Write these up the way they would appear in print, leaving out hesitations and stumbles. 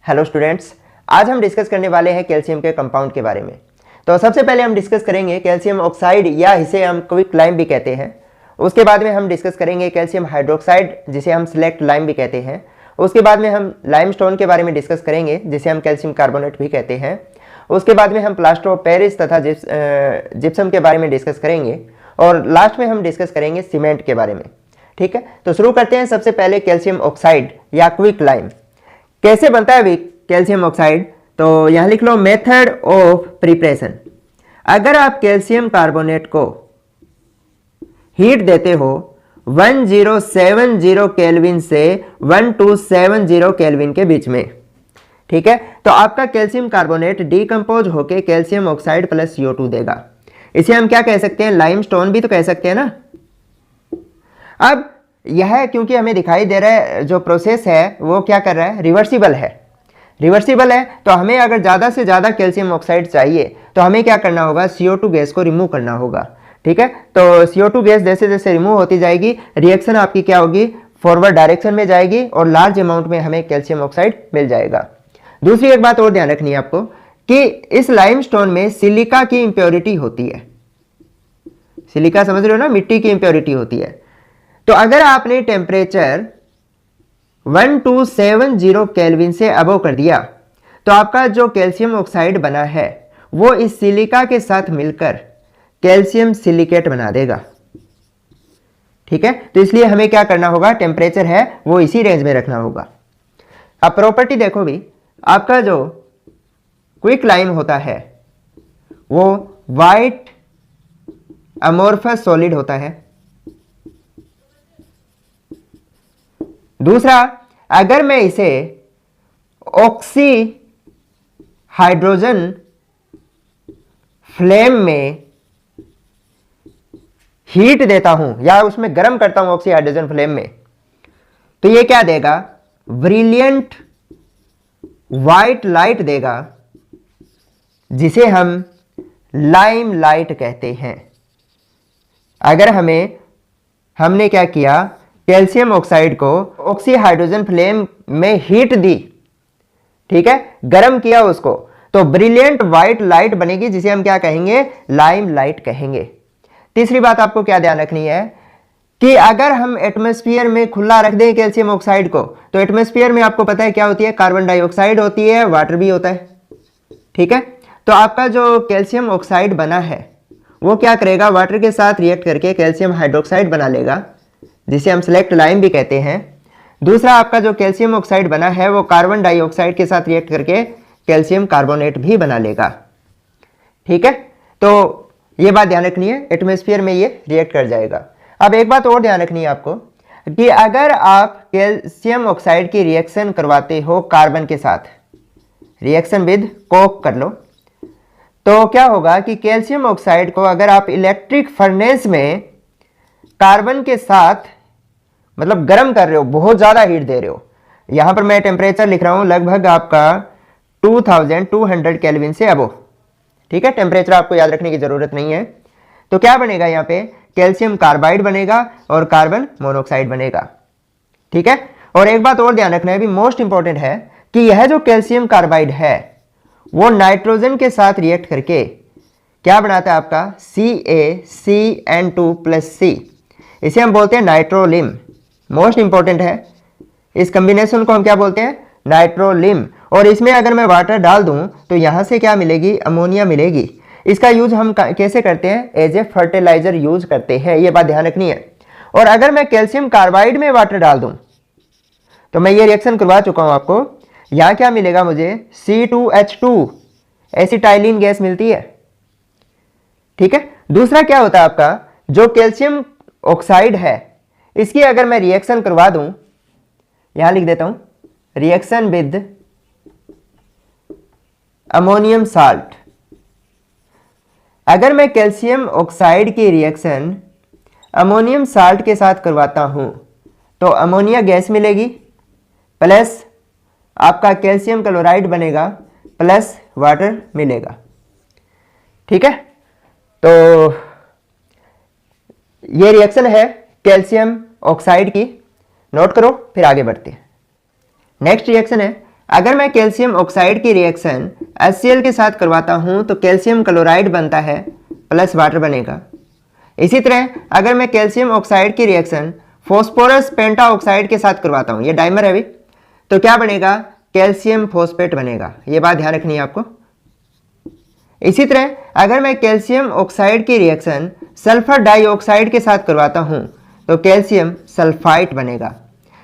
Hello students, आज हम discuss करने वाले हैं कैल्शियम के कंपाउंड के बारे में। तो सबसे पहले हम डिस्कस करेंगे कैल्शियम ऑक्साइड या इसे हम क्विक लाइम भी कहते हैं। उसके बाद में हम डिस्कस करेंगे कैल्शियम हाइड्रोक्साइड जिसे हम सिलेक्ट लाइम भी कहते हैं। उसके बाद में हम लाइमस्टोन के बारे में डिस्कस करेंगे जिसे हम कैल्शियम कार्बोनेट भी कहते हैं। उसके बाद में हम प्लास्टर ऑफ पेरिस तथा जिप्सम के बारे में डिस्कस करेंगे और लास्ट में हम डिस्कस करेंगे सीमेंट के बारे में। ठीक है, तो शुरू करते हैं सबसे पहले कैल्शियम ऑक्साइड या क्विक लाइम। कैसे बनता है कैल्शियम ऑक्साइड, तो यहां लिख लो मेथड ऑफ प्रिपरेशन। अगर आप कैल्शियम कार्बोनेट को हीट देते हो 1070 केल्विन से 1270 केल्विन के बीच में, ठीक है, तो आपका कैल्शियम कार्बोनेट डीकंपोज होकर कैल्शियम ऑक्साइड प्लस CO2 देगा। इसे हम क्या कह सकते हैं, लाइमस्टोन भी तो कह सकते हैं ना। अब यह क्योंकि हमें दिखाई दे रहा है जो प्रोसेस है वो क्या कर रहा है, रिवर्सिबल है, तो हमें अगर ज़्यादा से ज़्यादा कैल्शियम ऑक्साइड चाहिए तो हमें क्या करना होगा, CO2 गैस को रिमूव करना होगा। ठीक है, तो CO2 गैस जैसे जैसे रिमूव होती जाएगी रिएक्शन आपकी क्या होगी, फॉरवर्ड डायरेक्शन में जाएगी और लार्ज अमाउंट में हमें कैल्शियम ऑक्साइड मिल जाएगा। दूसरी एक बात और ध्यान रखनी है आपको कि इस लाइमस्टोन में सिलिका की इंप्योरिटी होती है। सिलिका समझ रहे हो ना, मिट्टी की इंप्योरिटी होती है। तो अगर आपने टेम्परेचर 1270 केल्विन से अबव कर दिया तो आपका जो कैल्शियम ऑक्साइड बना है वो इस सिलिका के साथ मिलकर कैल्शियम सिलिकेट बना देगा। ठीक है, तो इसलिए हमें क्या करना होगा, टेम्परेचर है वो इसी रेंज में रखना होगा। अब प्रॉपर्टी देखो भी, आपका जो क्विक लाइम होता है वो वाइट अमोर्फस सॉलिड होता है। दूसरा, अगर मैं इसे ऑक्सी हाइड्रोजन फ्लेम में हीट देता हूं या उसमें गर्म करता हूं ऑक्सी हाइड्रोजन फ्लेम में, तो ये क्या देगा, ब्रिलियंट वाइट लाइट देगा जिसे हम लाइम लाइट कहते हैं। अगर हमने क्या किया, कैल्शियम ऑक्साइड को ऑक्सी हाइड्रोजन फ्लेम में हीट दी, ठीक है, गर्म किया उसको, तो ब्रिलियंट व्हाइट लाइट बनेगी जिसे हम क्या कहेंगे, लाइम लाइट कहेंगे। तीसरी बात आपको क्या ध्यान रखनी है कि अगर हम एटमॉस्फेयर में खुला रख दें कैल्शियम ऑक्साइड को, तो एटमॉस्फेयर में आपको पता है क्या होती है, कार्बन डाइऑक्साइड होती है, वाटर भी होता है। ठीक है, तो आपका जो कैल्शियम ऑक्साइड बना है वो क्या करेगा, वाटर के साथ रिएक्ट करके कैल्शियम हाइड्रोक्साइड बना लेगा जिसे हम सिलेक्ट लाइम भी कहते हैं। दूसरा, आपका जो कैल्शियम ऑक्साइड बना है वो कार्बन डाइऑक्साइड के साथ रिएक्ट करके कैल्शियम कार्बोनेट भी बना लेगा। ठीक है, तो ये बात ध्यान रखनी है, एटमॉस्फेयर में ये रिएक्ट कर जाएगा। अब एक बात और ध्यान रखनी है आपको कि अगर आप कैल्शियम ऑक्साइड की रिएक्शन करवाते हो कार्बन के साथ, रिएक्शन विद कोक कर लो, तो क्या होगा कि कैल्शियम ऑक्साइड को अगर आप इलेक्ट्रिक फर्नेस में कार्बन के साथ मतलब गर्म कर रहे हो, बहुत ज्यादा हीट दे रहे हो, यहां पर मैं टेम्परेचर लिख रहा हूं लगभग आपका 2200 केल्विन से अबो। ठीक है, टेम्परेचर आपको याद रखने की जरूरत नहीं है। तो क्या बनेगा, यहां पे कैल्शियम कार्बाइड बनेगा और कार्बन मोनोऑक्साइड बनेगा। ठीक है, और एक बात और ध्यान रखना है भी, मोस्ट इंपॉर्टेंट है कि यह जो कैल्शियम कार्बाइड है वो नाइट्रोजन के साथ रिएक्ट करके क्या बनाता है आपका, CaCN2+C, इसे हम बोलते हैं नाइट्रोलिम। मोस्ट इंपॉर्टेंट है, इस कॉम्बिनेशन को हम क्या बोलते हैं, नाइट्रोलिम। और इसमें अगर मैं वाटर डाल दूं तो यहां से क्या मिलेगी, अमोनिया मिलेगी। इसका यूज हम कैसे करते हैं, एज ए फर्टिलाइजर यूज करते हैं, ये बात ध्यान रखनी है। और अगर मैं कैल्शियम कार्बाइड में वाटर डाल दूं तो मैं ये रिएक्शन करवा चुका हूं आपको, यहां क्या मिलेगा मुझे, C2H2 एसिटाइलिन गैस मिलती है। ठीक है, दूसरा क्या होता है आपका, जो कैल्शियम ऑक्साइड है इसकी अगर मैं रिएक्शन करवा दूं, यहां लिख देता हूं, रिएक्शन विद अमोनियम साल्ट। अगर मैं कैल्शियम ऑक्साइड की रिएक्शन अमोनियम साल्ट के साथ करवाता हूं तो अमोनिया गैस मिलेगी प्लस आपका कैल्शियम क्लोराइड बनेगा प्लस वाटर मिलेगा। ठीक है, तो ये रिएक्शन है कैल्शियम ऑक्साइड की, नोट करो फिर आगे बढ़ते हैं। नेक्स्ट रिएक्शन है, अगर मैं कैल्शियम ऑक्साइड की रिएक्शन HCl के साथ करवाता हूं तो कैल्शियम क्लोराइड बनता है प्लस वाटर बनेगा। इसी तरह अगर मैं कैल्शियम ऑक्साइड की रिएक्शन फॉस्फोरस पेंटा ऑक्साइड के साथ करवाता हूं, ये डाइमर है अभी, तो क्या बनेगा? कैल्शियम फॉस्फेट बनेगा। ये बात ध्यान रखनी है आपको। इसी तरह अगर मैं कैल्शियम ऑक्साइड की रिएक्शन सल्फर डाइऑक्साइड के साथ करवाता हूं तो कैल्शियम सल्फाइट बनेगा।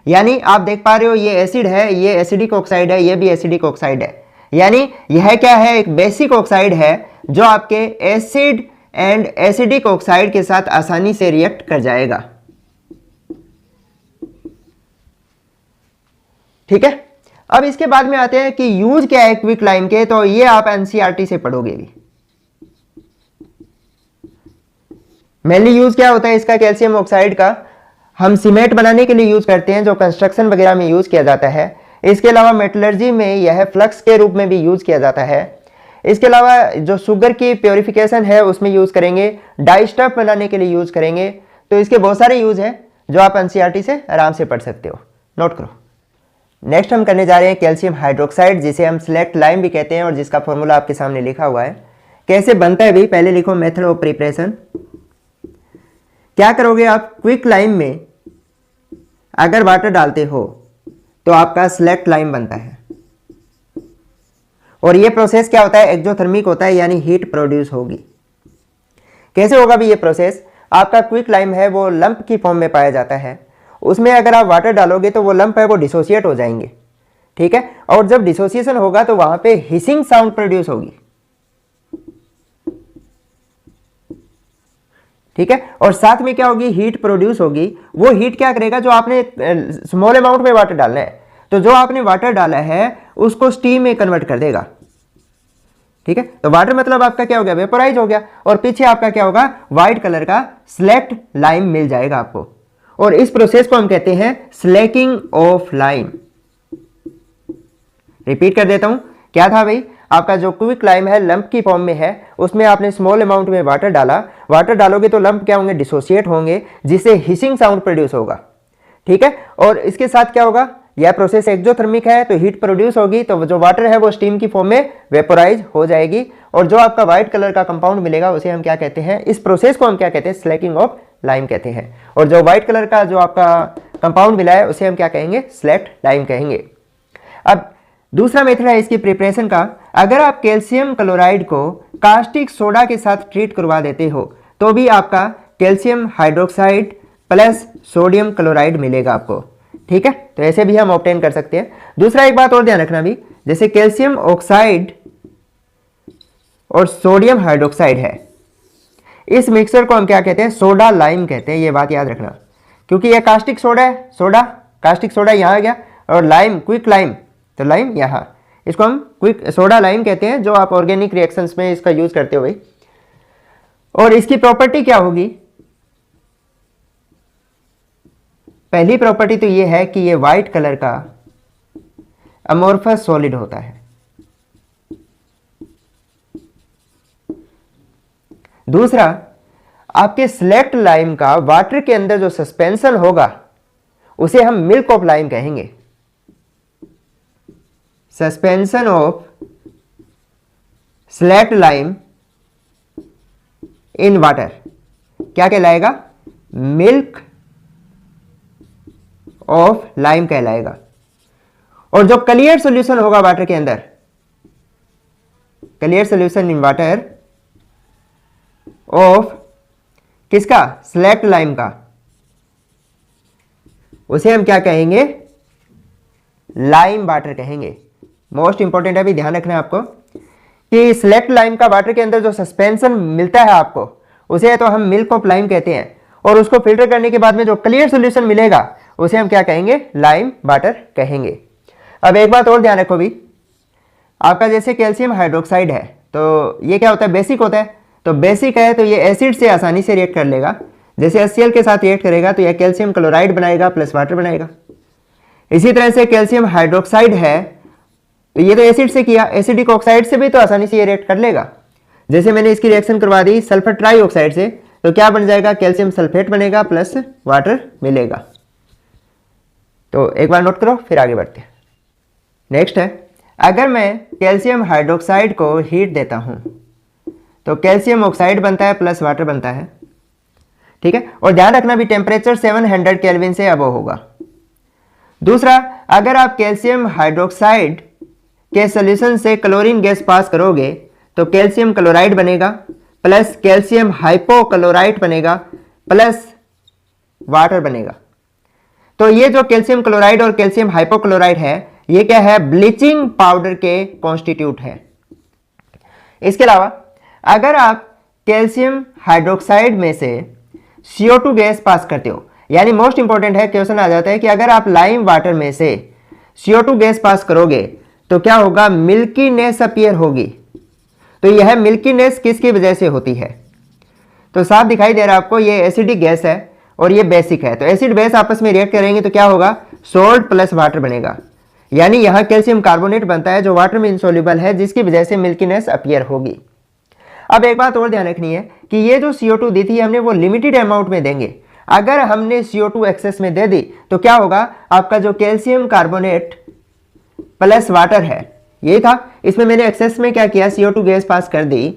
यानी आप देख पा रहे हो ये एसिड है, ये एसिडिक ऑक्साइड है, ये भी एसिडिक ऑक्साइड है। यानी यह क्या है? एक बेसिक ऑक्साइड है जो आपके एसिड एंड एसिडिक ऑक्साइड के साथ आसानी से रिएक्ट कर जाएगा। ठीक है, अब इसके बाद में आते हैं कि यूज क्या है क्विक लाइम के, तो ये आप एनसीईआरटी से पढ़ोगे भी। मेनली यूज क्या होता है इसका? कैल्शियम ऑक्साइड का हम सीमेंट बनाने के लिए यूज करते हैं, जो कंस्ट्रक्शन वगैरह में यूज किया जाता है। इसके अलावा मेटलर्जी में यह फ्लक्स के रूप में भी यूज किया जाता है। इसके अलावा जो शुगर की प्योरिफिकेशन है उसमें यूज करेंगे, डाई स्टफ बनाने के लिए यूज करेंगे। तो इसके बहुत सारे यूज हैं जो आप एनसीईआरटी से आराम से पढ़ सकते हो, नोट करो। नेक्स्ट हम करने जा रहे हैं कैल्शियम हाइड्रोक्साइड, जिसे हम सेलेक्ट लाइम भी कहते हैं और जिसका फॉर्मूला आपके सामने लिखा हुआ है। कैसे बनता है भाई? पहले लिखो मेथड ऑफ प्रिपरेशन। क्या करोगे आप? क्विक लाइम में अगर वाटर डालते हो तो आपका सेलेक्ट लाइम बनता है। और ये प्रोसेस क्या होता है? एक्सोथर्मिक होता है, यानी हीट प्रोड्यूस होगी। कैसे होगा भी ये प्रोसेस? आपका क्विक लाइम है वो लंप की फॉर्म में पाया जाता है। उसमें अगर आप वाटर डालोगे तो वो लंप है वो डिसोसिएट हो जाएंगे। ठीक है, और जब डिसोसिएशन होगा तो वहां पे हिसिंग साउंड प्रोड्यूस होगी। ठीक है, और साथ में क्या होगी? हीट प्रोड्यूस होगी। वो हीट क्या करेगा? जो आपने स्मॉल अमाउंट में वाटर डालना है, तो जो आपने वाटर डाला है उसको स्टीम में कन्वर्ट कर देगा। ठीक है, तो वाटर मतलब आपका क्या हो गया? वेपोराइज हो गया। और पीछे आपका क्या होगा? व्हाइट कलर का स्लेक्ट लाइम मिल जाएगा आपको। और इस प्रोसेस को हम कहते हैं स्लैकिंग ऑफ लाइम। रिपीट कर देता हूं, क्या था भाई? आपका जो क्विक लाइम है लंप की फॉर्म में है, उसमें आपने स्मॉल अमाउंट में वाटर डाला। वाटर डालोगे तो लंप क्या होंगे? डिसोसिएट होंगे, जिससे हिसिंग साउंड प्रोड्यूस होगा। ठीक है, और इसके साथ क्या होगा? यह प्रोसेस एक्सोथर्मिक है, तो हीट प्रोड्यूस होगी, तो जो वाटर है वो स्टीम की फॉर्म में वेपोराइज हो जाएगी। और जो आपका व्हाइट कलर का कंपाउंड मिलेगा उसे हम क्या कहते हैं? इस प्रोसेस को हम क्या कहते हैं? स्लैकिंग ऑफ लाइम कहते हैं। और जो व्हाइट कलर का जो आपका कंपाउंड मिला है उसे हम क्या कहेंगे? स्लैक्ट लाइम कहेंगे। अब दूसरा मेथड है इसकी प्रिपरेशन का। अगर आप कैल्शियम क्लोराइड को कास्टिक सोडा के साथ ट्रीट करवा देते हो तो भी आपका calcium hydroxide plus sodium chloride मिलेगा आपको। ठीक है, तो ऐसे भी हम ऑब्टेन कर सकते हैं। दूसरा एक बात और ध्यान रखना भी, जैसे कैल्शियम ऑक्साइड और सोडियम हाइड्रोक्साइड है, इस मिक्सचर को हम क्या कहते हैं? सोडा लाइम कहते हैं। ये बात याद रखना, क्योंकि ये कास्टिक सोडा है, सोडा कास्टिक सोडा यहाँ आ गया, और लाइम क्विक लाइम, तो लाइम यहाँ, इसको हम क्विक सोडा लाइम कहते हैं, जो आप ऑर्गेनिक रिएक्शंस में इसका यूज करते हो भाई। और इसकी प्रॉपर्टी क्या होगी? पहली प्रॉपर्टी तो ये है कि ये व्हाइट कलर का अमोर्फस सॉलिड होता है। दूसरा, आपके सेलेक्ट लाइम का वाटर के अंदर जो सस्पेंशन होगा उसे हम मिल्क ऑफ लाइम कहेंगे। Suspension of select lime in water क्या कहलाएगा? मिल्क ऑफ लाइम कहलाएगा। और जो क्लियर सॉल्यूशन होगा वाटर के अंदर, clear solution in water of किसका? सेलेक्ट लाइम का, उसे हम क्या कहेंगे? लाइम वाटर कहेंगे। मोस्ट इंपॉर्टेंट है, भी ध्यान रखना है आपको कि सेलेक्ट लाइम का वाटर के अंदर जो सस्पेंशन मिलता है आपको उसे तो हम मिल्क ऑफ लाइम कहते हैं। और उसको फिल्टर करने के बाद में जो क्लियर सॉल्यूशन मिलेगा उसे हम क्या कहेंगे? लाइम वाटर कहेंगे। अब एक बात और ध्यान रखो भी, आपका जैसे कैल्शियम हाइड्रोक्साइड है तो ये क्या होता है? बेसिक होता है। तो बेसिक है तो ये एसिड से आसानी से रिएक्ट कर लेगा। जैसे HCl के साथ रिएक्ट करेगा तो यह कैल्शियम क्लोराइड बनाएगा प्लस वाटर बनाएगा। इसी तरह से कैल्शियम हाइड्रोक्साइड है तो ये तो एसिड से किया, एसिडिक ऑक्साइड से भी तो आसानी से ये रिएक्ट कर लेगा। जैसे मैंने इसकी रिएक्शन करवा दी सल्फर ट्राइऑक्साइड से, तो क्या बन जाएगा? कैल्शियम सल्फेट बनेगा प्लस वाटर मिलेगा। तो एक बार नोट करो, फिर आगे बढ़ते हैं। नेक्स्ट है, अगर मैं कैल्शियम हाइड्रोक्साइड को हीट देता हूं तो कैल्शियम ऑक्साइड बनता है प्लस वाटर बनता है, ठीक है। और ध्यान रखना भी टेम्परेचर 700 केल्विन से अबव होगा। दूसरा, अगर आप कैल्शियम हाइड्रोक्साइड के सॉल्यूशन से क्लोरीन गैस पास करोगे तो कैल्शियम क्लोराइड बनेगा प्लस कैल्शियम हाइपोक्लोराइट बनेगा प्लस वाटर बनेगा। तो ये जो कैल्शियम क्लोराइड और कैल्शियम हाइपोक्लोराइट है, ये क्या है, ब्लीचिंग पाउडर के कॉन्स्टिट्यूट है। इसके अलावा अगर आप कैल्शियम हाइड्रोक्साइड में से CO2 गैस पास करते हो, यानी मोस्ट इंपॉर्टेंट है, क्वेश्चन आ जाता है कि अगर आप लाइम वाटर में से CO2 गैस पास करोगे तो क्या होगा, मिल्कीनेस अपीयर होगी। तो यह मिल्कीनेस किसकी वजह से होती है, तो साफ दिखाई दे रहा है आपको, ये एसिडिक गैस है और ये बेसिक है। तो एसिड बेस आपस में रिएक्ट करेंगे तो क्या होगा, सोल्ट प्लस वाटर बनेगा, यानी यहां कैल्शियम कार्बोनेट बनता है जो वाटर में इनसॉल्युबल है, जिसकी वजह से मिल्कीनेस अपीयर होगी। अब एक बात और ध्यान रखनी है कि ये जो CO2 दी थी हमने, वो लिमिटेड अमाउंट में देंगे। अगर हमने CO2 एक्सेस में दे दी तो क्या होगा, आपका जो कैल्शियम कार्बोनेट प्लस वाटर है, यही था, इसमें मैंने एक्सेस में क्या किया, CO2 गैस पास कर दी,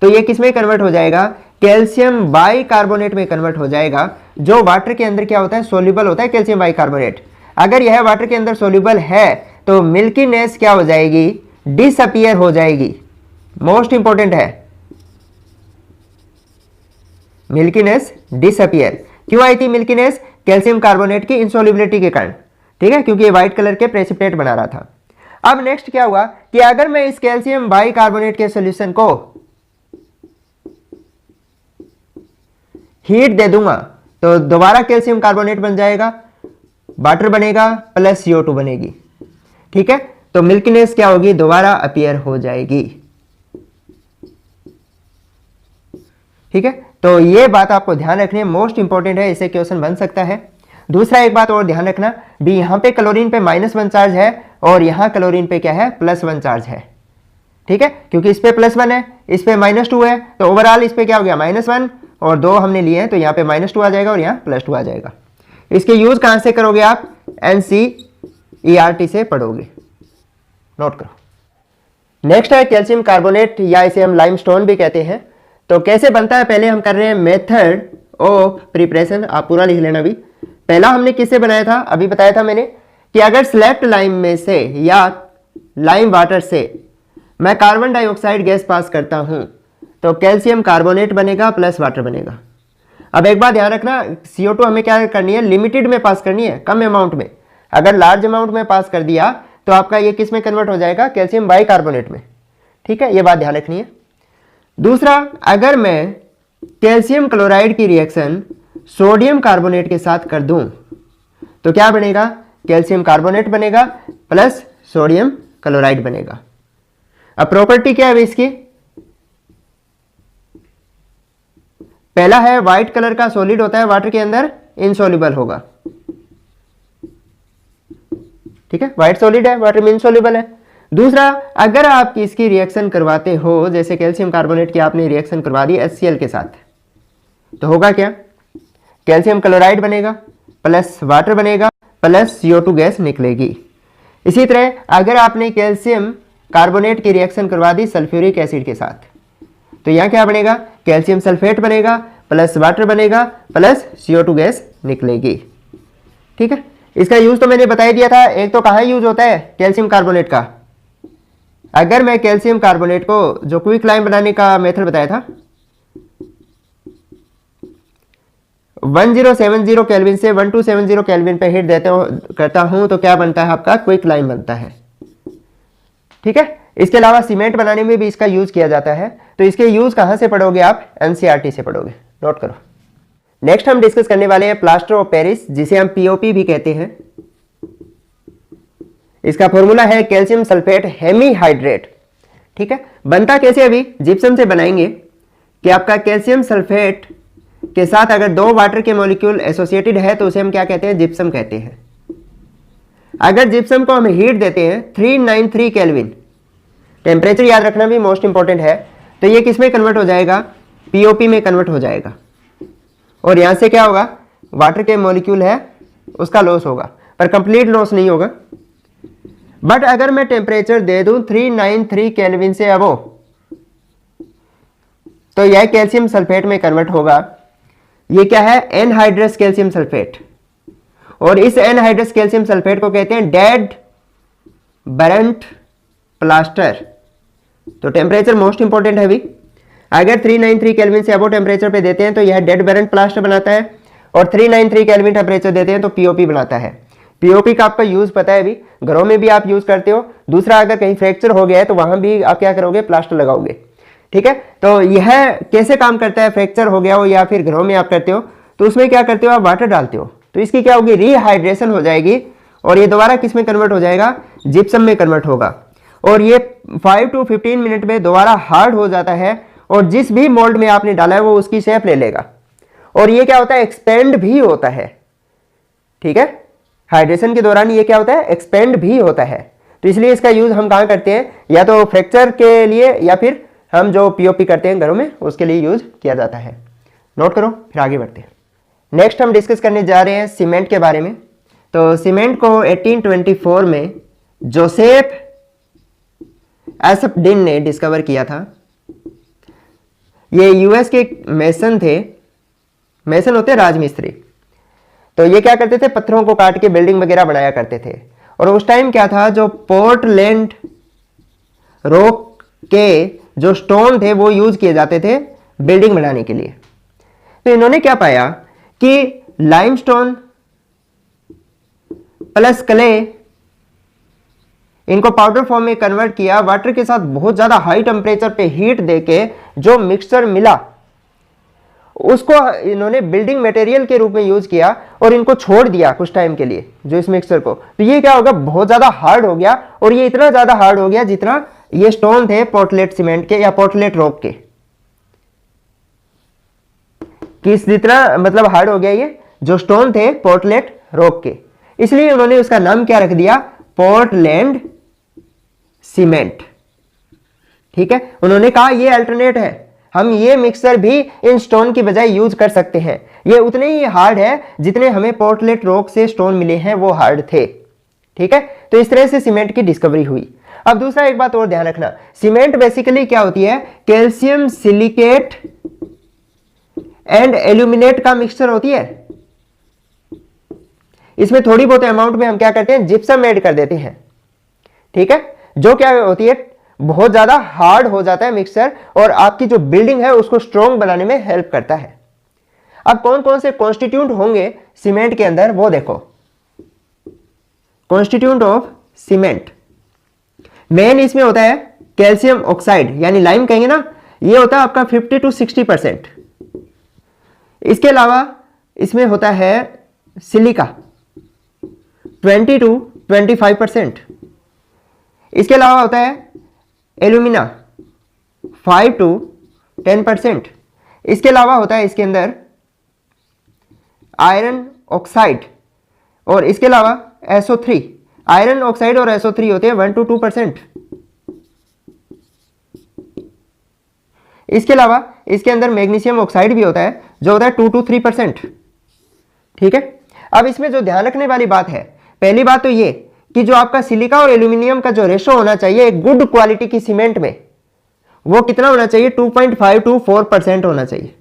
तो ये किस में कन्वर्ट हो जाएगा, कैल्शियम बाई कार्बोनेट में कन्वर्ट हो जाएगा, जो वाटर के अंदर क्या होता है, सोल्यूबल होता है कैल्शियम बाई कार्बोनेट। अगर यह वाटर के अंदर सोल्यूबल है तो मिल्कीनेस क्या हो जाएगी, डिसअपीयर हो जाएगी। मोस्ट इंपॉर्टेंट है, मिल्कीनेस डिसअपीयर। क्यों आई थी मिल्कीनेस, कैल्शियम कार्बोनेट की इनसॉल्युबिलिटी के कारण, ठीक है, क्योंकि ये व्हाइट कलर के प्रेसिपिटेट बना रहा था। अब नेक्स्ट क्या हुआ कि अगर मैं इस कैल्शियम बाई कार्बोनेट के सॉल्यूशन को हीट दे दूंगा तो दोबारा कैल्शियम कार्बोनेट बन जाएगा, वाटर बनेगा प्लस CO2 बनेगी, ठीक है। तो मिल्कीनेस क्या होगी, दोबारा अपीयर हो जाएगी, ठीक है। तो ये बात आपको ध्यान रखनी है, मोस्ट इंपॉर्टेंट है, इसे क्वेश्चन बन सकता है। दूसरा एक बात और ध्यान रखना भी, यहां पे क्लोरीन पे -1 चार्ज है और यहां क्लोरीन पे क्या है, +1 चार्ज है, ठीक है, क्योंकि इस पे +1 है, इस पे -2 है, तो ओवरऑल इस पे क्या हो गया, -1 और 2 हमने लिए हैं, तो यहाँ पे -2 आ जाएगा और यहाँ +2 आ जाएगा। इसके यूज कहां से करोगे आप, NCERT से पढ़ोगे, नोट करो। नेक्स्ट है कैल्शियम कार्बोनेट, या इसे हम लाइमस्टोन भी कहते हैं। तो कैसे बनता है, पहले हम कर रहे हैं मेथड ऑफ प्रिपरेशन, आप पूरा लिख लेना भी। पहला हमने किससे बनाया था, अभी बताया था मैंने कि अगर स्लेक्ट लाइम में से या लाइम वाटर से मैं कार्बन डाइऑक्साइड गैस पास करता हूं तो कैल्शियम कार्बोनेट बनेगा प्लस वाटर बनेगा। अब एक बात ध्यान रखना, CO2 हमें क्या करनी है, लिमिटेड में पास करनी है, कम अमाउंट में। अगर लार्ज अमाउंट में पास कर दिया तो आपका ये किस में कन्वर्ट हो जाएगा, कैल्शियम बाई कार्बोनेट में, ठीक है, ये बात ध्यान रखनी है। दूसरा, अगर मैं कैल्शियम क्लोराइड की रिएक्शन सोडियम कार्बोनेट के साथ कर दूं तो क्या बनेगा, कैल्शियम कार्बोनेट बनेगा प्लस सोडियम क्लोराइड बनेगा। अब प्रॉपर्टी क्या है इसकी, पहला है व्हाइट कलर का सॉलिड होता है, वाटर के अंदर इनसॉल्युबल होगा, ठीक है, व्हाइट सॉलिड है, वाटर में इनसॉल्युबल है। दूसरा, अगर आप इसकी रिएक्शन करवाते हो, जैसे कैल्शियम कार्बोनेट की आपने रिएक्शन करवा दी HCl के साथ, तो होगा क्या, कैल्शियम क्लोराइड बनेगा प्लस वाटर बनेगा प्लस CO2 गैस निकलेगी। इसी तरह अगर आपने कैल्शियम कार्बोनेट की रिएक्शन करवा दी सल्फ्यूरिक एसिड के साथ, तो यहां क्या बनेगा, कैल्शियम सल्फेट बनेगा प्लस वाटर बनेगा प्लस CO2 गैस निकलेगी, ठीक है। इसका यूज तो मैंने बता ही दिया था। एक तो कहां यूज होता है कैल्शियम कार्बोनेट का, अगर मैं कैल्शियम कार्बोनेट को जो क्विक लाइम बनाने का मेथड बताया था 1070 केल्विन से 1270 केल्विन पे हीट देते करता हूं तो क्या बनता है, आपका क्विक लाइम बनता है, ठीक है। इसके अलावा सीमेंट बनाने में भी इसका यूज किया जाता है। तो इसके यूज कहां से पढ़ोगे आप, NCERT से पढ़ोगे, नोट करो। नेक्स्ट हम डिस्कस करने वाले हैं प्लास्टर ऑफ पेरिस, जिसे हम POP भी कहते हैं। इसका फॉर्मूला है कैल्शियम सल्फेट हेमीहाइड्रेट, ठीक है। बनता कैसे, अभी जिप्सम से बनाएंगे कि आपका कैल्शियम सल्फेट के साथ अगर 2 वाटर के मॉलिक्यूल एसोसिएटेड है तो उसे हम क्या कहते हैं, जिप्सम कहते हैं। अगर जिप्सम को हम हीट देते हैं 393 केल्विन, टेम्परेचर याद रखना भी मोस्ट इंपॉर्टेंट है, तो ये किस में कन्वर्ट हो जाएगा, POP में कन्वर्ट हो जाएगा। और यहां से क्या होगा, वाटर के मॉलिक्यूल है उसका लॉस होगा, पर कंप्लीट लॉस नहीं होगा। बट अगर मैं टेम्परेचर दे दूं 393 केल्विन से अबो, तो यह कैल्शियम सल्फेट में कन्वर्ट होगा। ये क्या है? Anhydrous calcium sulphate. और इस एनहाइड्रस कैल्शियम सल्फेट को कहते हैं डेड बरंट प्लास्टर। तो टेम्परेचर मोस्ट इंपॉर्टेंट है भी। अगर 393 केल्विन से अबो टेम्परेचर पे देते हैं तो यह डेड बरंट प्लास्टर बनाता है, और 393 केल्विन टेम्परेचर देते हैं तो पीओपी बनाता है। पीओपी का आपका यूज पता है भी, घरों में भी आप यूज करते हो। दूसरा, अगर कहीं फ्रैक्चर हो गया है तो वहां भी आप क्या करोगे? प्लास्टर लगाओगे। ठीक है, तो यह कैसे काम करता है? फ्रैक्चर हो गया हो या फिर घरों में आप करते हो तो उसमें क्या करते हो? आप वाटर डालते हो, तो इसकी क्या होगी? रीहाइड्रेशन हो जाएगी, और ये दोबारा किस में कन्वर्ट हो जाएगा? जिप्सम में कन्वर्ट होगा। और ये 5 to 15 मिनट में दोबारा हार्ड हो जाता है, और जिस भी मोल्ड में आपने डाला है वो उसकी शेप ले लेगा। और ये क्या होता है? एक्सपेंड भी होता है। ठीक है, हाइड्रेशन के दौरान ये क्या होता है? एक्सपेंड भी होता है। तो इसलिए इसका यूज हम कहाँ करते हैं? या तो फ्रैक्चर के लिए, या फिर हम जो पीओपी करते हैं घरों में उसके लिए यूज किया जाता है। नोट करो, फिर आगे बढ़ते हैं। नेक्स्ट हम डिस्कस करने जा रहे हैं सीमेंट के बारे में। तो सीमेंट को 1824 में जोसेफ एसपडिन ने डिस्कवर किया था। ये यूएस के मेसन थे। मेसन होते राजमिस्त्री। तो ये क्या करते थे? पत्थरों को काट के बिल्डिंग वगैरह बनाया करते थे। और उस टाइम क्या था? जो पोर्टलैंड रॉक के जो स्टोन थे वो यूज किए जाते थे बिल्डिंग बनाने के लिए। तो इन्होंने क्या पाया कि लाइमस्टोन प्लस क्ले, इनको पाउडर फॉर्म में कन्वर्ट किया, वाटर के साथ बहुत ज्यादा हाई टेम्परेचर पे हीट देके जो मिक्सचर मिला उसको इन्होंने बिल्डिंग मटेरियल के रूप में यूज किया, और इनको छोड़ दिया कुछ टाइम के लिए जो इस मिक्सचर को। तो ये क्या होगा? बहुत ज्यादा हार्ड हो गया, और ये इतना ज्यादा हार्ड हो गया जितना ये स्टोन थे पोर्टलेट सीमेंट के या पोर्टलेट रॉक के। किस जितना मतलब हार्ड हो गया ये जो स्टोन थे पोर्टलेट रॉक के। इसलिए उन्होंने उसका नाम क्या रख दिया? Portland cement. ठीक है, उन्होंने कहा ये अल्टरनेट है, हम ये मिक्सर भी इन स्टोन की बजाय यूज कर सकते हैं। ये उतने ही हार्ड है जितने हमें पोर्टलेट रॉक से स्टोन मिले हैं वो हार्ड थे। ठीक है, तो इस तरह से सीमेंट की डिस्कवरी हुई। अब दूसरा एक बात और ध्यान रखना, सीमेंट बेसिकली क्या होती है? कैल्शियम सिलिकेट एंड एल्यूमिनेट का मिक्सचर होती है। इसमें थोड़ी बहुत अमाउंट में हम क्या करते हैं? जिप्सम ऐड कर देते हैं। ठीक है, जो क्या होती है? बहुत ज्यादा हार्ड हो जाता है मिक्सचर, और आपकी जो बिल्डिंग है उसको स्ट्रॉन्ग बनाने में हेल्प करता है। अब कौन कौन से कॉन्स्टिट्यूंट होंगे सीमेंट के अंदर वो देखो। कॉन्स्टिट्यूंट ऑफ सीमेंट, मेन इसमें होता है कैल्शियम ऑक्साइड यानी लाइम कहेंगे ना, ये होता है आपका 50 to 60%। इसके अलावा इसमें होता है सिलिका 20 to 25%। इसके अलावा होता है एल्यूमिना 5 to 10%। इसके अलावा होता है इसके अंदर आयरन ऑक्साइड, और इसके अलावा SO3। आयरन ऑक्साइड और SO3 होते हैं 1 to 2%। इसके अलावा इसके अंदर मैग्नीशियम ऑक्साइड भी होता है जो होता है 2 to 3%। ठीक है, अब इसमें जो ध्यान रखने वाली बात है, पहली बात तो ये कि जो आपका सिलिका और एल्यूमिनियम का जो रेशो होना चाहिए एक गुड क्वालिटी की सीमेंट में, वो कितना होना चाहिए? 2.5 to 4% होना चाहिए।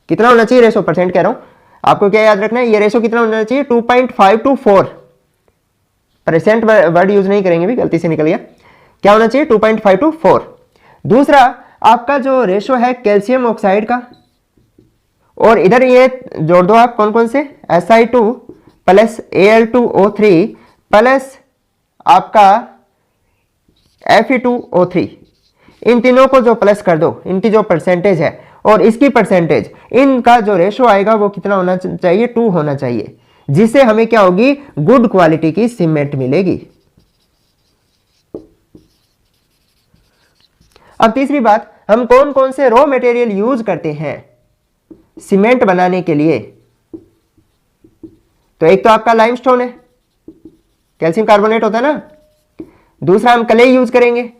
कितना होना चाहिए रेशो? परसेंट कह रहा हूं, आपको क्या याद रखना है? ये रेशो कितना होना चाहिए? 2.5 to 4%। वर्ड यूज नहीं करेंगे भी, गलती से निकल गया। क्या होना चाहिए? 2.5 to 4। दूसरा आपका जो रेशो है कैल्शियम ऑक्साइड का, और इधर ये जोड़ दो आप कौन कौन से? Si2 प्लस Al2O3 प्लस आपका Fe2O3, इन तीनों को जो प्लस कर दो, इनकी जो परसेंटेज है और इसकी परसेंटेज, इनका जो रेशो आएगा वो कितना होना चाहिए? 2 होना चाहिए, जिससे हमें क्या होगी? गुड क्वालिटी की सीमेंट मिलेगी। अब तीसरी बात, हम कौन कौन से रॉ मटेरियल यूज करते हैं सीमेंट बनाने के लिए? तो एक तो आपका लाइमस्टोन है, कैल्शियम कार्बोनेट होता है ना। दूसरा हम क्ले यूज करेंगे,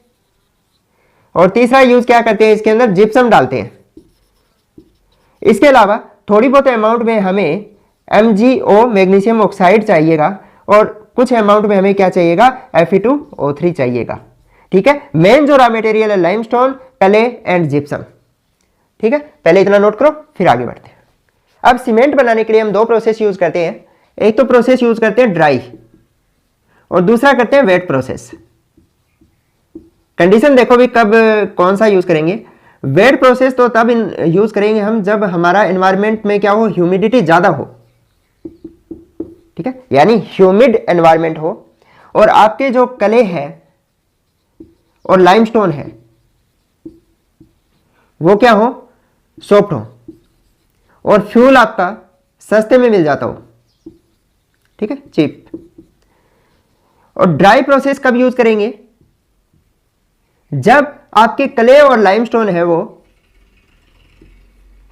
और तीसरा यूज क्या करते हैं? इसके अंदर जिप्सम डालते हैं। इसके अलावा थोड़ी बहुत अमाउंट में हमें MgO मैग्नीशियम ऑक्साइड चाहिएगा, और कुछ अमाउंट में हमें क्या चाहिएगा, Fe2O3 चाहिएगा। ठीक है, मेन जो रॉ मटेरियल है लाइमस्टोन, क्ले एंड जिप्सम। ठीक है, पहले इतना नोट करो फिर आगे बढ़ते हैं। अब सीमेंट बनाने के लिए हम दो प्रोसेस यूज करते हैं, एक तो प्रोसेस यूज करते हैं ड्राई और दूसरा करते हैं वेट प्रोसेस। कंडीशन देखो भी कब कौन सा यूज करेंगे। वेट प्रोसेस तो तब यूज करेंगे हम जब हमारा एनवायरमेंट में क्या हो, ह्यूमिडिटी ज्यादा हो। ठीक है, यानी ह्यूमिड एनवायरमेंट हो और आपके जो क्ले है और लाइमस्टोन है वो क्या हो, सॉफ्ट हो और फ्यूल आपका सस्ते में मिल जाता हो। ठीक है, चीप। और ड्राई प्रोसेस कब यूज करेंगे, जब आपके क्ले और लाइमस्टोन है वो,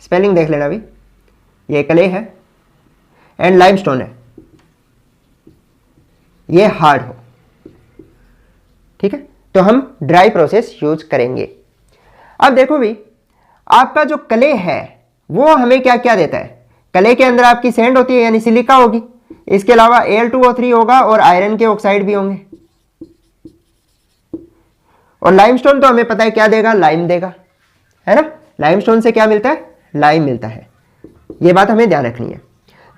स्पेलिंग देख लेना भी, ये क्ले है एंड लाइमस्टोन है, ये हार्ड हो। ठीक है, तो हम ड्राई प्रोसेस यूज करेंगे। अब देखो भी, आपका जो क्ले है वो हमें क्या क्या देता है। क्ले के अंदर आपकी सैंड होती है यानी सिलिका होगी, इसके अलावा Al2O3 होगा और आयरन के ऑक्साइड भी होंगे। और लाइमस्टोन तो हमें पता है क्या देगा, लाइम देगा, है ना। लाइमस्टोन से क्या मिलता है, लाइम मिलता है। ये बात हमें ध्यान रखनी है।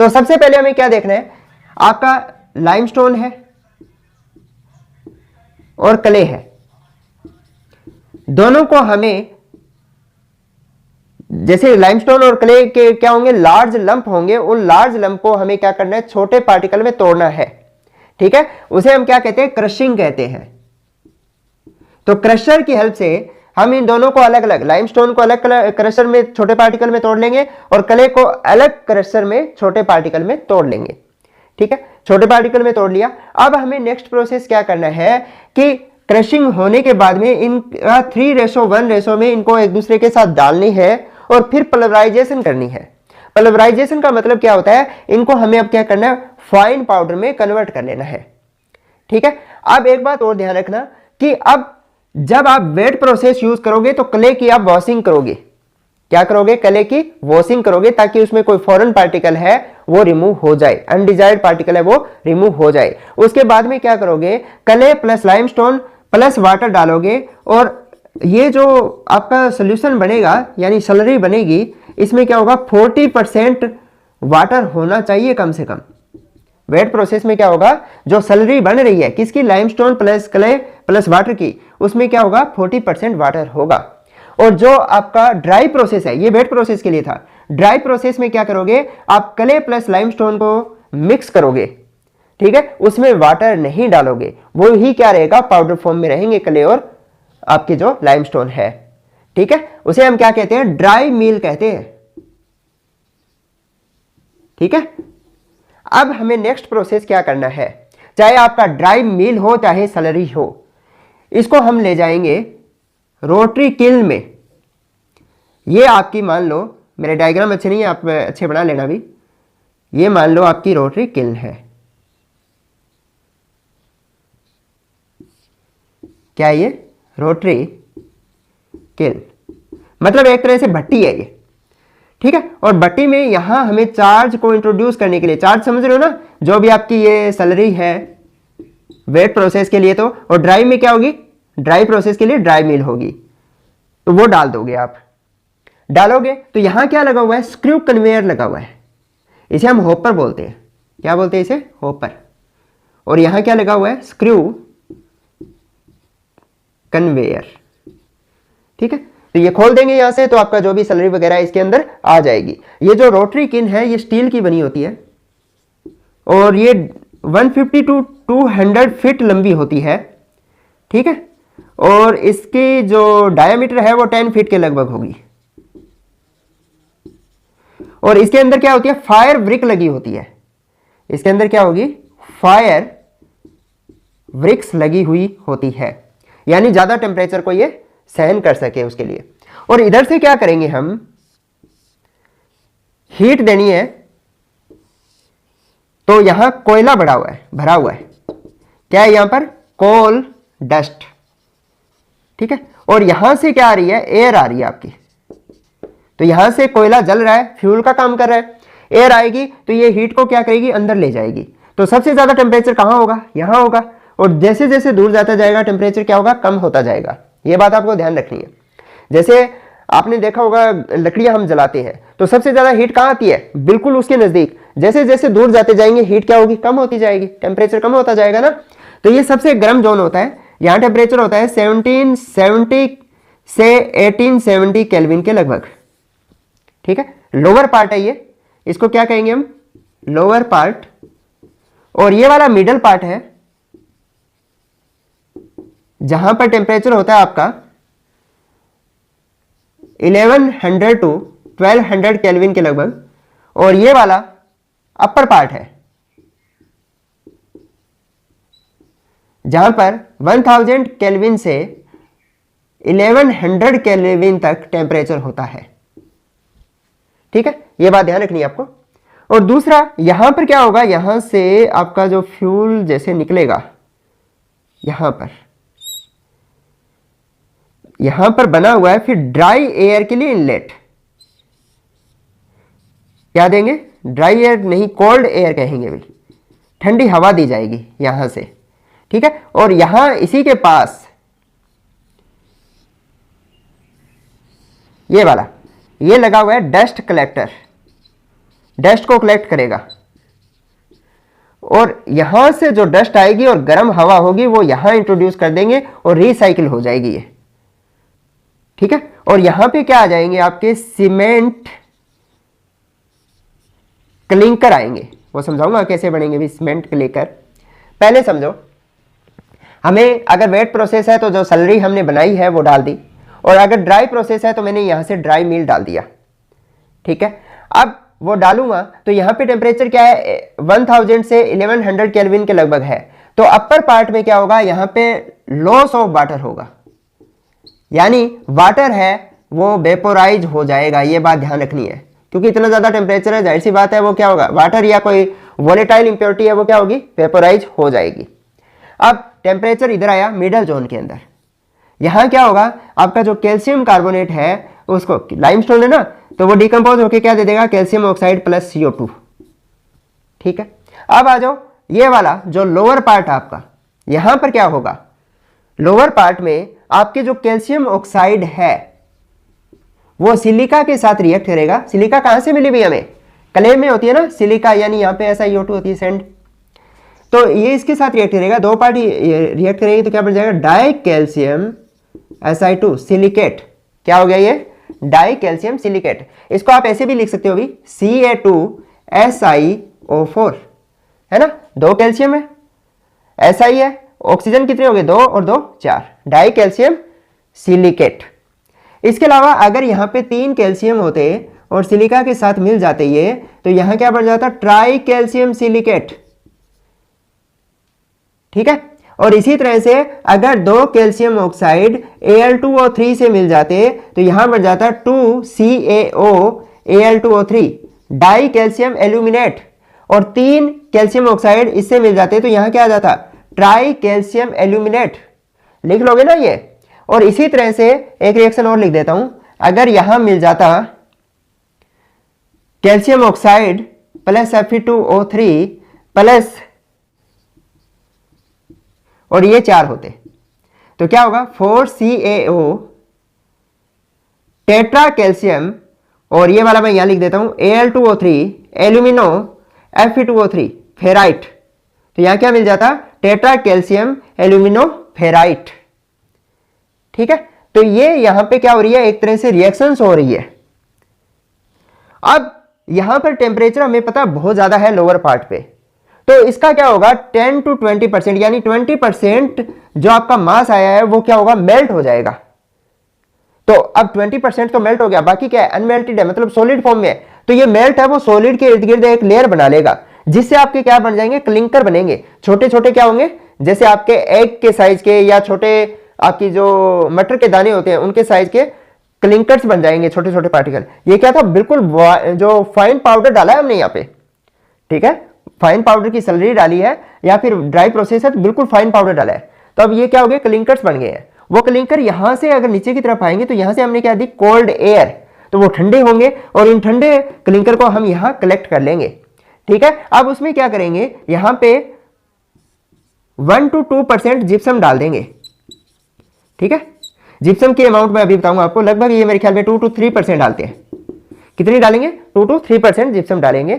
तो सबसे पहले हमें क्या देखना है, आपका लाइमस्टोन है और क्ले है, दोनों को हमें, जैसे लाइमस्टोन और क्ले के क्या होंगे, लार्ज लंप होंगे, उन लार्ज लंप को हमें क्या करना है, छोटे पार्टिकल में तोड़ना है। ठीक है, उसे हम क्या कहते हैं, क्रशिंग कहते हैं। तो क्रशर की हेल्प से हम इन दोनों को अलग अलग, लाइमस्टोन को अलग क्रशर में छोटे पार्टिकल में तोड़ लेंगे और क्ले को अलग क्रशर में छोटे पार्टिकल में तोड़ लेंगे। ठीक है, छोटे पार्टिकल में तोड़ लिया। अब हमें नेक्स्ट प्रोसेस क्या करना है कि क्रशिंग होने के बाद में इनका 3:1 रेशो में इनको एक दूसरे के साथ डालनी है और फिर पल्वराइजेशन करनी है। पल्वराइजेशन का मतलब क्या होता है, इनको हमें अब क्या करना है, फाइन पाउडर में कन्वर्ट कर लेना है। ठीक है, अब एक बात और ध्यान रखना कि अब जब आप वेट प्रोसेस यूज करोगे तो क्ले की आप वॉशिंग करोगे। क्या करोगे, क्ले की वॉशिंग करोगे ताकि उसमें कोई फॉरेन पार्टिकल है वो रिमूव हो जाए, अनडिजायर्ड पार्टिकल है वो रिमूव हो जाए। उसके बाद में क्या करोगे, clay plus limestone plus water डालोगे और ये जो आपका सोल्यूशन बनेगा यानी स्लरी बनेगी, इसमें क्या होगा, 40% वाटर होना चाहिए कम से कम। वेट प्रोसेस में क्या होगा, जो स्लरी बन रही है किसकी, limestone plus clay plus water की, उसमें क्या होगा, 40% वाटर होगा। और जो आपका ड्राई प्रोसेस है, ये वेट प्रोसेस के लिए था, ड्राई प्रोसेस में क्या करोगे, आप क्ले प्लस लाइमस्टोन को मिक्स करोगे। ठीक है, उसमें वाटर नहीं डालोगे, वो ही क्या रहेगा, पाउडर फॉर्म में रहेंगे क्ले और आपके जो लाइमस्टोन है। ठीक है, उसे हम क्या कहते हैं, ड्राई मील कहते हैं। ठीक है, अब हमें नेक्स्ट प्रोसेस क्या करना है, चाहे आपका ड्राई मील हो चाहे स्लरी हो, इसको हम ले जाएंगे रोटरी किल्न में। ये आपकी, मान लो, मेरे डायग्राम अच्छे नहीं है, आप अच्छे बना लेना भी, ये मान लो आपकी रोटरी किल्न है। क्या ये रोटरी किल्न, मतलब एक तरह से भट्टी है ये। ठीक है, और भट्टी में यहां हमें चार्ज को इंट्रोड्यूस करने के लिए, चार्ज समझ रहे हो ना, जो भी आपकी ये स्लरी है वेट प्रोसेस के लिए, तो, और ड्राई में क्या होगी, ड्राई प्रोसेस के लिए ड्राई मील होगी, तो वो डाल दोगे आप। डालोगे तो यहां क्या लगा हुआ है, स्क्रू कन्वेयर लगा हुआ है, इसे हम हॉपर बोलते हैं। क्या बोलते हैं इसे, हॉपर। और यहां क्या लगा हुआ है, स्क्रू कन्वेयर। ठीक है, तो ये खोल देंगे यहां से, तो आपका जो भी स्लरी वगैरह इसके अंदर आ जाएगी। ये जो रोटरी किन है ये स्टील की बनी होती है और ये 150 to 200 फीट लंबी होती है। ठीक है, और इसकी जो डायमीटर है वो 10 फीट के लगभग होगी। और इसके अंदर क्या होती है, फायर ब्रिक लगी होती है। इसके अंदर क्या होगी, फायर ब्रिक्स लगी हुई होती है, यानी ज्यादा टेम्परेचर को ये सहन कर सके उसके लिए। और इधर से क्या करेंगे, हम हीट देनी है, तो यहां कोयला भरा हुआ है। क्या है यहां पर, कोल डस्ट। ठीक है, और यहां से क्या आ रही है, एयर आ रही है आपकी। तो यहां से कोयला जल रहा है, फ्यूल का काम कर रहा है, एयर आएगी तो ये हीट को क्या करेगी, अंदर ले जाएगी। तो सबसे ज्यादा टेम्परेचर कहाँ होगा, यहाँ होगा, और जैसे जैसे दूर जाता जाएगा टेम्परेचर क्या होगा, कम होता जाएगा। ये बात आपको ध्यान रखनी है। जैसे आपने देखा होगा लकड़ियां हम जलाते हैं तो सबसे ज्यादा हीट कहाँ आती है, बिल्कुल उसके नजदीक। जैसे जैसे दूर जाते जाएंगे हीट क्या होगी, कम होती जाएगी, टेम्परेचर कम होता जाएगा ना। तो ये सबसे गर्म जोन होता है, यहाँ टेम्परेचर होता है 1770 से 1870 केल्विन के लगभग। ठीक है, लोअर पार्ट है ये, इसको क्या कहेंगे हम, लोअर पार्ट। और ये वाला मिडल पार्ट है जहां पर टेम्परेचर होता है आपका 1100 टू 1200 केल्विन के लगभग। और ये वाला अपर पार्ट है जहां पर 1000 केल्विन से 1100 केल्विन तक टेम्परेचर होता है। ठीक है, ये बात ध्यान रखनी है आपको। और दूसरा यहां पर क्या होगा, यहां से आपका जो फ्यूल जैसे निकलेगा, यहां पर बना हुआ है फिर ड्राई एयर के लिए इनलेट, क्या देंगे, ड्राई एयर नहीं, कोल्ड एयर कहेंगे भाई, ठंडी हवा दी जाएगी यहां से। ठीक है, और यहां इसी के पास ये वाला ये लगा हुआ है डस्ट कलेक्टर, डस्ट को कलेक्ट करेगा, और यहां से जो डस्ट आएगी और गर्म हवा होगी वो यहां इंट्रोड्यूस कर देंगे और रिसाइकिल हो जाएगी ये। ठीक है, और यहां पे क्या आ जाएंगे आपके सीमेंट क्लिंकर आएंगे, वो समझाऊंगा कैसे बनेंगे भी सीमेंट क्लिंकर। पहले समझो, हमें अगर वेट प्रोसेस है तो जो स्लरी हमने बनाई है वो डाल दी, और अगर ड्राई प्रोसेस है तो मैंने यहां से ड्राई मील डाल दिया। ठीक है, अब वो डालूंगा तो यहां पे टेम्परेचर क्या है, 1000 से 1100 केल्विन के लगभग है। तो अपर पार्ट में क्या होगा, यहां पे लॉस ऑफ वाटर होगा, यानी वाटर है वो वेपोराइज हो जाएगा। ये बात ध्यान रखनी है, क्योंकि इतना ज्यादा टेम्परेचर है, जाहिर सी बात है वो क्या होगा, वाटर या कोई वोलेटाइल इंप्योरिटी है वो क्या होगी, वेपोराइज हो जाएगी। अब टेम्परेचर इधर आया मिडल जोन के अंदर, यहां क्या होगा, आपका जो कैल्शियम कार्बोनेट है उसको, लाइमस्टोन है ना, तो वो डिकम्पोज होकर क्या दे देगा, कैल्शियम ऑक्साइड प्लस CO2। ठीक है, अब आ जाओ ये वाला जो लोअर पार्ट आपका, यहां पर क्या होगा, लोअर पार्ट में आपके जो कैल्शियम ऑक्साइड है वो सिलिका के साथ रिएक्ट करेगा। सिलिका कहां से मिली हुई हमें, क्ले में होती है ना सिलिका, यानी यहां पे SiO2 होती है सैंड, तो ये इसके साथ रिएक्ट करेगा, दो पार्टी रिएक्ट करेगी तो क्या बन जाएगा, डाई कैल्शियम Si2 सिलिकेट। क्या हो गया ये, डाई कैल्शियम सिलिकेट। इसको आप ऐसे भी लिख सकते हो भी, Ca2SiO4 है ना, दो कैल्शियम है, Si है, ऑक्सीजन कितने हो गए, 2 और 2 4, डाई कैल्शियम सिलिकेट। इसके अलावा अगर यहां पे 3 कैल्शियम होते और सिलिका के साथ मिल जाते ये, तो यहां क्या बन जाता, ट्राई कैल्शियम सिलिकेट। ठीक है, और इसी तरह से अगर 2 कैल्शियम ऑक्साइड Al2O3 से मिल जाते तो यहां बन जाता 2CaO Al2O3 die calcium aluminate, और 3 कैल्शियम ऑक्साइड इससे मिल जाते तो यहां क्या आ जाता, ट्राई कैल्शियम एल्यूमिनेट। लिख लोगे ना ये। और इसी तरह से एक रिएक्शन और लिख देता हूं, अगर यहां मिल जाता calcium oxide plus Fe2O3 plus, और ये 4 होते तो क्या होगा, 4CaO टेट्रा कैल्शियम, और ये वाला मैं यहां लिख देता हूं Al2O3 एल्यूमिनो Fe2O3 फेराइट। तो यहां क्या मिल जाता, टेट्रा कैल्शियम एल्यूमिनो फेराइट। ठीक है, तो ये यहां पे क्या हो रही है, एक तरह से रिएक्शंस हो रही है। अब यहां पर टेम्परेचर हमें पता बहुत ज्यादा है लोअर पार्ट पे, तो इसका क्या होगा 10 to 20%, यानी 20% जो आपका मास आया है वो क्या होगा, मेल्ट हो जाएगा। तो अब 20% तो मेल्ट हो गया, बाकी क्या है, अनमेल्टेड है, मतलब सॉलिड फॉर्म में है। तो ये मेल्ट है वो सॉलिड के इर्द गिर्द एक लेयर बना लेगा, जिससे आपके क्या बन जाएंगे, क्लिंकर बनेंगे। छोटे छोटे क्या होंगे, जैसे आपके एग के साइज के, या छोटे आपकी जो मटर के दाने होते हैं उनके साइज के क्लिंकर्स बन जाएंगे, छोटे छोटे पार्टिकल। ये क्या था, बिल्कुल जो फाइन पाउडर डाला है हमने यहाँ पे। ठीक है, फाइन पाउडर की स्लरी डाली है, या फिर ड्राई प्रोसेस है तो बिल्कुल फाइन पाउडर डाला है। तो अब ये क्या हो गए, क्लिंकर्स बन गए हैं। वो क्लिंकर यहां से अगर नीचे की तरफ आएंगे तो यहां से हमने क्या दी, कोल्ड एयर, तो वो ठंडे होंगे और इन ठंडे क्लिंकर को हम यहां कलेक्ट कर लेंगे। ठीक है। अब उसमें क्या करेंगे, यहां पे 1 to 2% जिप्सम डाल देंगे। ठीक है, जिप्सम की अमाउंट मैं अभी बताऊंगा आपको, लगभग ये मेरे ख्याल में 2 to 3% डालते हैं। कितनी डालेंगे, 2 to 3% जिप्सम डालेंगे।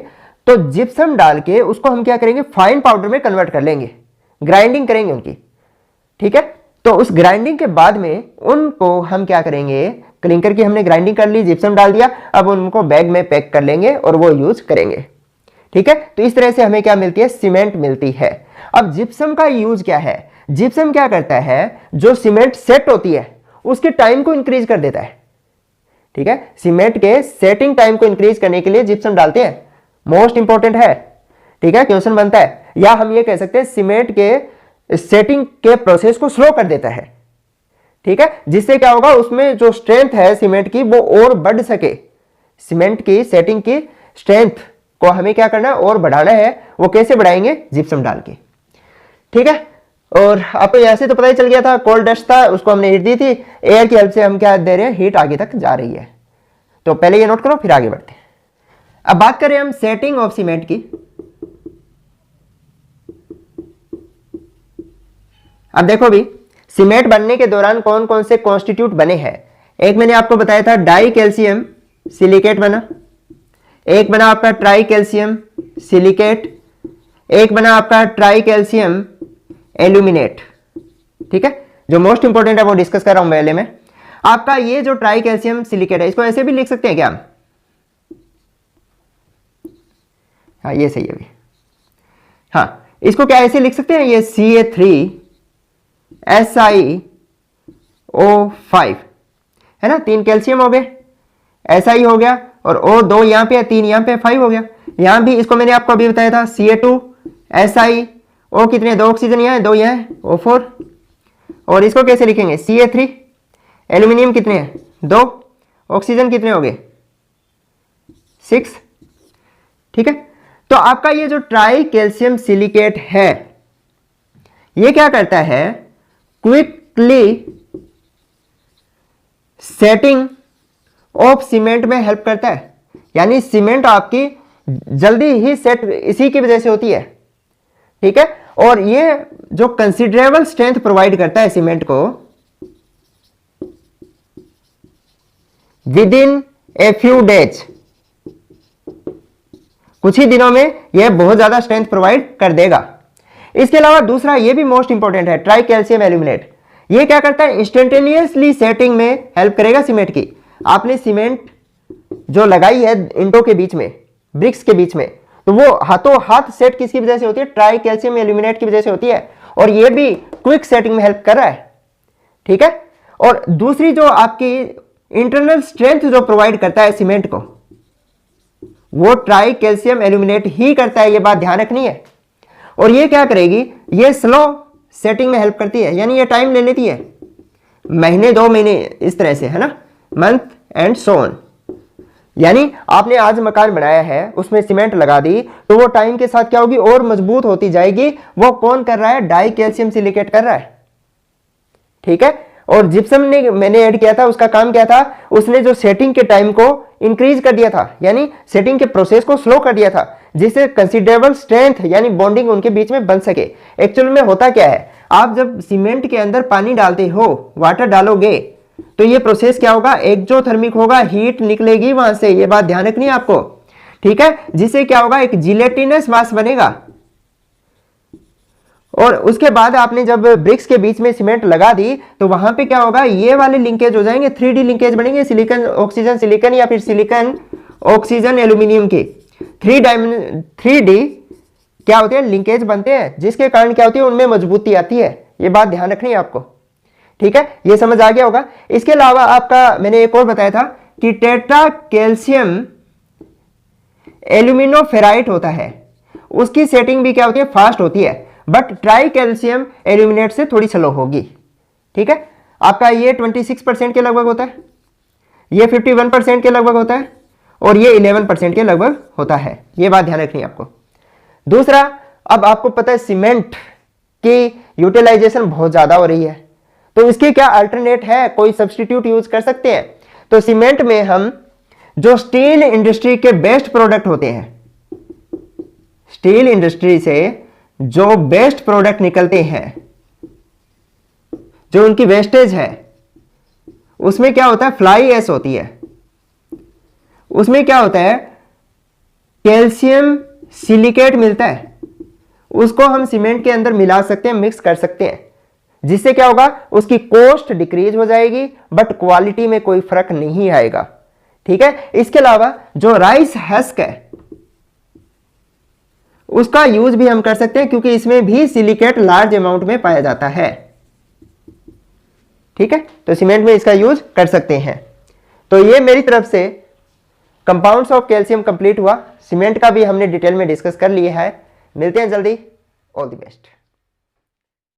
तो जिप्सम डाल के उसको हम क्या करेंगे, फाइन पाउडर में कन्वर्ट कर लेंगे, ग्राइंडिंग करेंगे उनकी। ठीक है, तो उस ग्राइंडिंग के बाद में उनको हम क्या करेंगे, क्लिंकर की हमने ग्राइंडिंग कर ली, जिप्सम डाल दिया, अब उनको बैग में पैक कर लेंगे और वो यूज करेंगे। ठीक है, तो इस तरह से हमें क्या मिलती है, सीमेंट मिलती है। अब जिप्सम का यूज क्या है, जिप्सम क्या करता है, जो सीमेंट सेट होती है उसके टाइम को इंक्रीज कर देता है। ठीक है, सीमेंट के सेटिंग टाइम को इंक्रीज करने के लिए जिप्सम डालते हैं, मोस्ट इंपॉर्टेंट है। ठीक है, क्वेश्चन बनता है, या हम ये कह सकते हैं सीमेंट के सेटिंग के प्रोसेस को स्लो कर देता है। ठीक है, जिससे क्या होगा, उसमें जो स्ट्रेंथ है सीमेंट की वो और बढ़ सके। सीमेंट की सेटिंग की स्ट्रेंथ को हमें क्या करना है, और बढ़ाना है। वो कैसे बढ़ाएंगे, जिप्सम डाल के। ठीक है, और आपको यहां से तो पता ही चल गया था, कोल्ड डस्ट था, उसको हमने हीट दी थी, एयर की हेल्प से हम क्या दे रहे हैं, हीट आगे तक जा रही है। तो पहले ये नोट करो, फिर आगे बढ़ते हैं। अब बात करें हम सेटिंग ऑफ सीमेंट की। अब देखो भी, सीमेंट बनने के दौरान कौन कौन से कॉन्स्टिट्यूट बने हैं। एक मैंने आपको बताया था डाई कैल्शियम सिलिकेट बना, एक बना आपका ट्राई कैल्शियम सिलिकेट, एक बना आपका ट्राई कैल्शियम एल्यूमिनेट। ठीक है, जो मोस्ट इंपॉर्टेंट है वो डिस्कस कर रहा हूं पहले में। आपका ये जो ट्राई कैल्शियम सिलिकेट है, इसको ऐसे भी लिख सकते हैं क्या, हाँ ये सही है भी, हाँ इसको क्या ऐसे लिख सकते हैं, ये CA3SiO5 है ना, 3 कैल्शियम हो गए, SI हो गया, और O2 यहां पे है, 3 यहां पे, 5 हो गया। यहां भी इसको मैंने आपको अभी बताया था, CA2SiO कितने, 2 ऑक्सीजन यहां है, 2 यहां है, O4। और इसको कैसे लिखेंगे, CA3 एल्यूमिनियम कितने हैं, 2 ऑक्सीजन कितने हो गए, 6। ठीक है, तो आपका ये जो ट्राई कैल्शियम सिलिकेट है, ये क्या करता है, क्विकली सेटिंग ऑफ सीमेंट में हेल्प करता है। यानी सीमेंट आपकी जल्दी ही सेट इसी की वजह से होती है। ठीक है, और ये जो कंसिडरेबल स्ट्रेंथ प्रोवाइड करता है सीमेंट को, with in a few days, कुछ ही दिनों में यह बहुत ज्यादा स्ट्रेंथ प्रोवाइड कर देगा। इसके अलावा दूसरा ये भी मोस्ट इंपॉर्टेंट है, ट्राई कैल्शियम एल्यूमिनेट। ये क्या करता है, इंस्टेंटेनियसली सेटिंग में हेल्प करेगा सीमेंट की। आपने सीमेंट जो लगाई है इंटों के बीच में, ब्रिक्स के बीच में, तो वो हाथों हाथ सेट किसकी वजह से होती है, ट्राई कैल्शियम एल्यूमिनेट की वजह से होती है, और ये भी क्विक सेटिंग में हेल्प कर रहा है। ठीक है, और दूसरी जो आपकी इंटरनल स्ट्रेंथ जो प्रोवाइड करता है सीमेंट को, वो ट्राई कैल्शियम एल्यूमिनेट ही करता है, ये बात ध्यान रखनी है। और ये क्या करेगी, ये स्लो सेटिंग में हेल्प करती है, यानी ये टाइम ले लेती है, महीने 2 महीने इस तरह से, है ना, मंथ एंड सो ऑन। यानी आपने आज मकान बनाया है, उसमें सीमेंट लगा दी, तो वो टाइम के साथ क्या होगी, और मजबूत होती जाएगी। वो कौन कर रहा है, डाई कैल्शियम सिलिकेट कर रहा है। ठीक है, और जिप्सम ने मैंने ऐड किया था, उसका काम क्या था, उसने जो सेटिंग के टाइम को इंक्रीज कर दिया था, यानी सेटिंग के प्रोसेस को स्लो कर दिया था, जिससे कंसिडरेबल स्ट्रेंथ यानी बॉन्डिंग उनके बीच में बन सके। एक्चुअल में होता क्या है, आप जब सीमेंट के अंदर पानी डालते हो, वाटर डालोगे, तो ये प्रोसेस क्या होगा, एक्सोथर्मिक होगा, हीट निकलेगी वहां से, ये बात ध्यान रखनी है आपको। ठीक है, जिससे क्या होगा, एक जिलेटिनस मास बनेगा। और उसके बाद आपने जब ब्रिक्स के बीच में सीमेंट लगा दी, तो वहां पे क्या होगा, ये वाले लिंकेज हो जाएंगे, 3D लिंकेज बनेंगे, सिलिकॉन ऑक्सीजन सिलिकॉन या फिर सिलिकॉन ऑक्सीजन एल्यूमिनियम के 3D क्या होते हैं, लिंकेज बनते हैं, जिसके कारण क्या होती है, उनमें मजबूती आती है। ये बात ध्यान रखनी है आपको। ठीक है, ये समझ आ गया होगा। इसके अलावा आपका मैंने एक और बताया था कि टेट्रा कैल्शियम एल्यूमिनोफेराइट होता है, उसकी सेटिंग भी क्या होती है, फास्ट होती है, बट ट्राई कैल्शियम एल्यूमिनेट से थोड़ी स्लो होगी। ठीक है, आपका ये 26% के लगभग होता है, ये 51% के लगभग होता है, और ये 11% के लगभग होता है। ये बात ध्यान रखनी है आपको। दूसरा, अब आपको पता है सीमेंट की यूटिलाइजेशन बहुत ज्यादा हो रही है, तो इसके क्या अल्टरनेट है, कोई सब्स्टिट्यूट यूज कर सकते हैं। तो सीमेंट में हम जो स्टील इंडस्ट्री के बेस्ट प्रोडक्ट होते हैं, स्टील इंडस्ट्री से जो बेस्ट प्रोडक्ट निकलते हैं, जो उनकी वेस्टेज है, उसमें क्या होता है, फ्लाई ऐश होती है। उसमें क्या होता है, कैल्शियम सिलिकेट मिलता है, उसको हम सीमेंट के अंदर मिला सकते हैं, मिक्स कर सकते हैं, जिससे क्या होगा, उसकी कॉस्ट डिक्रीज हो जाएगी, बट क्वालिटी में कोई फर्क नहीं आएगा। ठीक है। इसके अलावा जो राइस हस्क है, उसका यूज भी हम कर सकते हैं, क्योंकि इसमें भी सिलिकेट लार्ज अमाउंट में पाया जाता है। ठीक है, तो सीमेंट में इसका यूज कर सकते हैं। तो ये मेरी तरफ से कंपाउंड्स ऑफ कैल्शियम कंप्लीट हुआ। सीमेंट का भी हमने डिटेल में डिस्कस कर लिया है। मिलते हैं जल्दी। All the best.